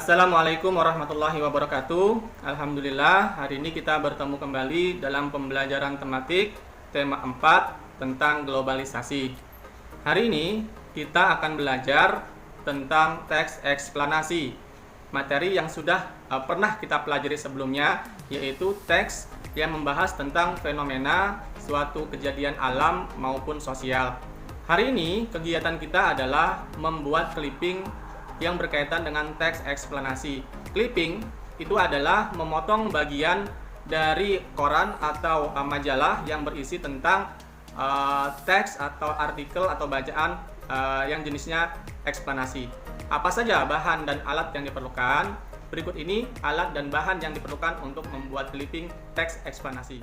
Assalamualaikum warahmatullahi wabarakatuh. Alhamdulillah, hari ini kita bertemu kembali dalam pembelajaran tematik tema 4 tentang globalisasi. Hari ini kita akan belajar tentang teks eksplanasi, materi yang sudah pernah kita pelajari sebelumnya, yaitu teks yang membahas tentang fenomena suatu kejadian alam maupun sosial. Hari ini kegiatan kita adalah membuat clipping yang berkaitan dengan teks eksplanasi. Clipping itu adalah memotong bagian dari koran atau majalah yang berisi tentang teks atau artikel atau bacaan yang jenisnya eksplanasi. Apa saja bahan dan alat yang diperlukan? Berikut ini alat dan bahan yang diperlukan untuk membuat clipping teks eksplanasi.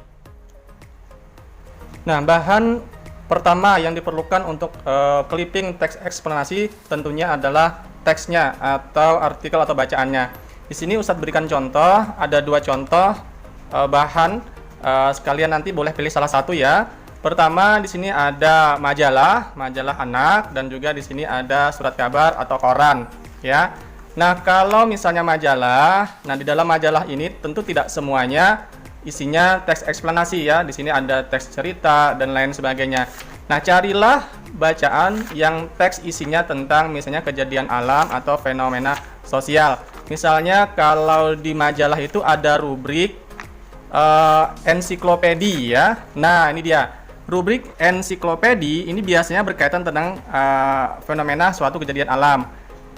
Nah, bahan pertama yang diperlukan untuk clipping teks eksplanasi tentunya adalah teksnya atau artikel atau bacaannya. Di sini Ustadz berikan contoh, ada 2 contoh bahan. Sekalian nanti boleh pilih salah satu ya. Pertama di sini ada majalah anak, dan juga di sini ada surat kabar atau koran ya. Nah, kalau misalnya majalah, nah di dalam majalah ini tentu tidak semuanya isinya teks eksplanasi ya. Di sini ada teks cerita dan lain sebagainya. Nah, carilah bacaan yang teks isinya tentang misalnya kejadian alam atau fenomena sosial. Misalnya kalau di majalah itu ada rubrik ensiklopedi ya. Nah, ini dia. Rubrik ensiklopedi ini biasanya berkaitan tentang fenomena suatu kejadian alam.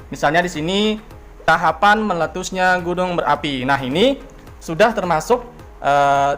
Misalnya di sini tahapan meletusnya gunung berapi. Nah, ini sudah termasuk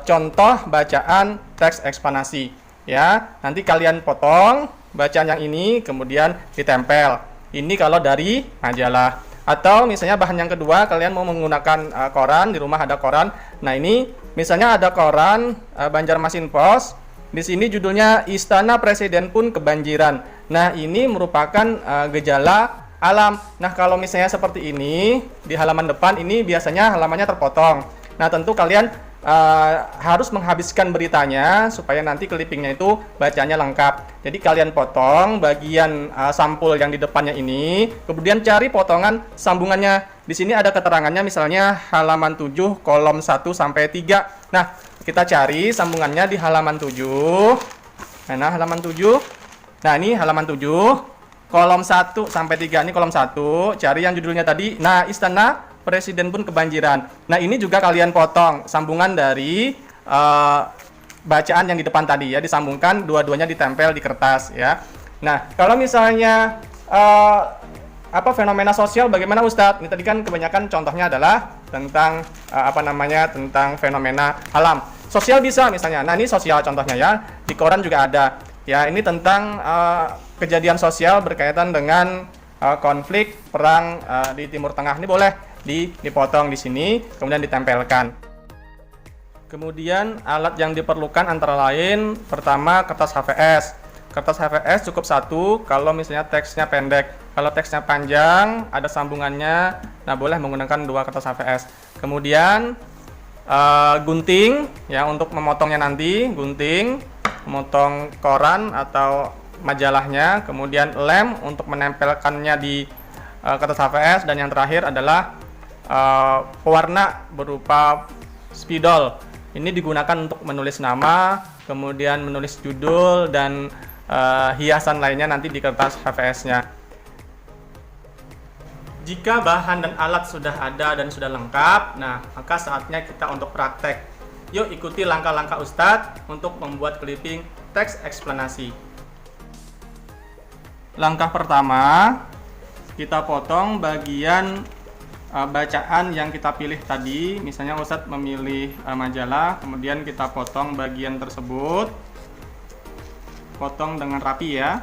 contoh bacaan teks eksplanasi. Ya, nanti kalian potong bacaan yang ini kemudian ditempel. Ini kalau dari majalah. Atau misalnya bahan yang kedua, kalian mau menggunakan koran, di rumah ada koran. Nah, ini misalnya ada koran Banjarmasin Pos. Di sini judulnya Istana Presiden pun kebanjiran. Nah, ini merupakan gejala alam. Nah, kalau misalnya seperti ini di halaman depan ini biasanya halamannya terpotong. Nah, tentu kalian harus menghabiskan beritanya supaya nanti clippingnya itu bacanya lengkap. Jadi kalian potong bagian sampul yang di depannya ini, kemudian cari potongan sambungannya. Di sini ada keterangannya, misalnya halaman 7 kolom 1 sampai 3. Nah, kita cari sambungannya di halaman 7. Nah, halaman 7. Nah, ini halaman 7 kolom 1 sampai 3. Ini kolom 1. Cari yang judulnya tadi. Nah, Istana Presiden pun kebanjiran. Nah, ini juga kalian potong sambungan dari bacaan yang di depan tadi ya, disambungkan, dua-duanya ditempel di kertas ya. Nah, kalau misalnya fenomena sosial bagaimana Ustadz? Ini tadi kan kebanyakan contohnya adalah tentang tentang fenomena alam. Sosial bisa misalnya. Nah, ini sosial contohnya ya. Di koran juga ada. Ya, ini tentang kejadian sosial berkaitan dengan konflik perang di Timur Tengah. Ini boleh dipotong di sini, kemudian ditempelkan. Kemudian alat yang diperlukan antara lain, pertama kertas HVS. Kertas HVS cukup 1 kalau misalnya teksnya pendek. Kalau teksnya panjang, ada sambungannya, nah boleh menggunakan 2 kertas HVS. Kemudian gunting ya untuk memotongnya nanti, gunting memotong koran atau majalahnya, kemudian lem untuk menempelkannya di kertas HVS, dan yang terakhir adalah pewarna berupa spidol. Ini digunakan untuk menulis nama, kemudian menulis judul dan hiasan lainnya nanti di kertas HVS-nya. Jika bahan dan alat sudah ada dan sudah lengkap, nah maka saatnya kita untuk praktek. Yuk ikuti langkah-langkah Ustadz untuk membuat clipping teks eksplanasi. Langkah pertama, kita potong bagian bacaan yang kita pilih tadi. Misalnya Ustadz memilih majalah, kemudian kita potong bagian tersebut, potong dengan rapi ya.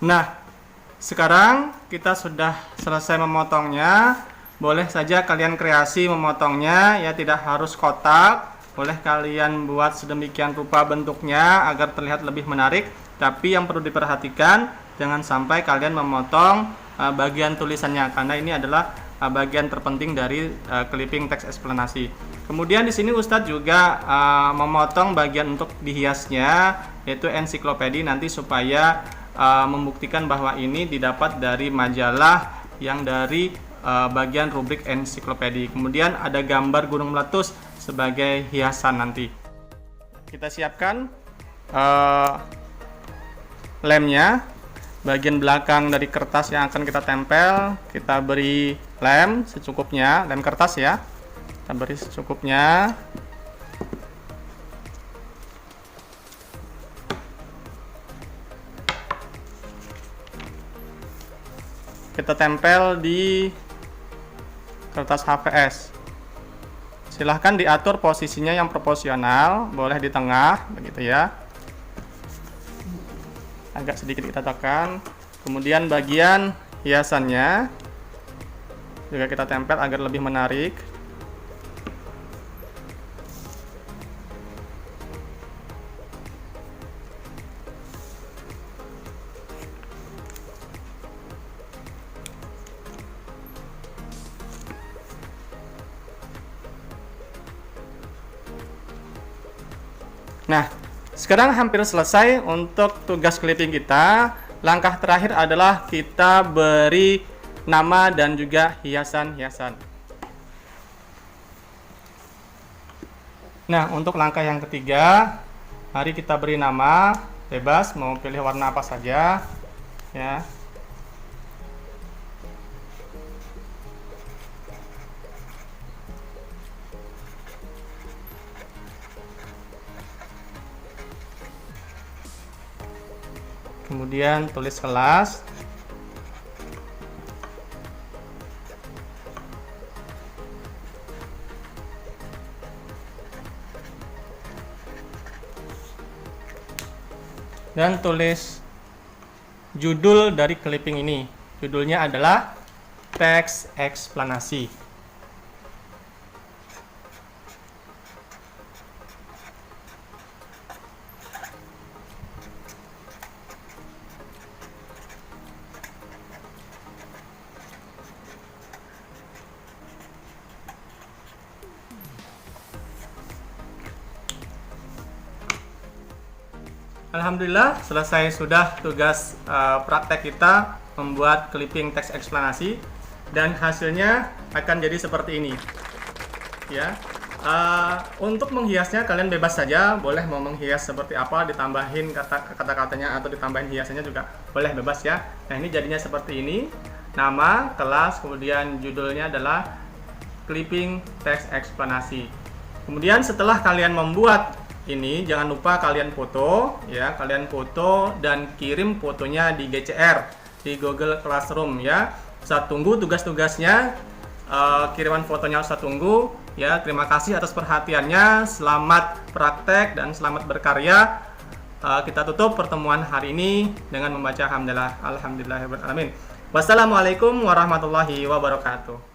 Nah, sekarang kita sudah selesai memotongnya. Boleh saja kalian kreasi memotongnya, ya tidak harus kotak. Boleh kalian buat sedemikian rupa bentuknya agar terlihat lebih menarik. Tapi yang perlu diperhatikan, jangan sampai kalian memotong bagian tulisannya, karena ini adalah bagian terpenting dari clipping teks eksplanasi. Kemudian di sini Ustadz juga memotong bagian untuk dihiasnya, yaitu ensiklopedi, nanti supaya membuktikan bahwa ini didapat dari majalah yang dari bagian rubrik ensiklopedi. Kemudian ada gambar gunung meletus sebagai hiasan nanti. Kita siapkan lemnya. Bagian belakang dari kertas yang akan kita tempel, kita beri lem secukupnya, lem kertas ya. Kita beri secukupnya. Kita tempel di kertas HVS. Silahkan diatur posisinya yang proporsional, boleh di tengah, begitu ya. Agak sedikit kita tekan. Kemudian bagian hiasannya juga kita tempel agar lebih menarik. Nah, sekarang hampir selesai untuk tugas clipping kita. Langkah terakhir adalah kita beri nama dan juga hiasan-hiasan. Nah, untuk langkah yang ketiga, mari kita beri nama, bebas mau pilih warna apa saja ya. Kemudian tulis kelas. Dan tulis judul dari clipping ini. Judulnya adalah teks eksplanasi. Alhamdulillah selesai sudah tugas praktek kita membuat clipping teks eksplanasi, dan hasilnya akan jadi seperti ini ya. Untuk menghiasnya kalian bebas saja, boleh mau menghias seperti apa, ditambahin kata-katanya atau ditambahin hiasannya juga boleh, bebas ya. Nah, ini jadinya seperti ini, nama, kelas, kemudian judulnya adalah clipping teks eksplanasi. Kemudian setelah kalian membuat ini, jangan lupa kalian foto ya, kalian foto dan kirim fotonya di GCR, di Google Classroom ya. Saya tunggu tugas-tugasnya, kiriman fotonya saya tunggu ya. Terima kasih atas perhatiannya, selamat praktek dan selamat berkarya. Kita tutup pertemuan hari ini dengan membaca hamdalah, alhamdulillahirabbil alamin. Wassalamualaikum warahmatullahi wabarakatuh.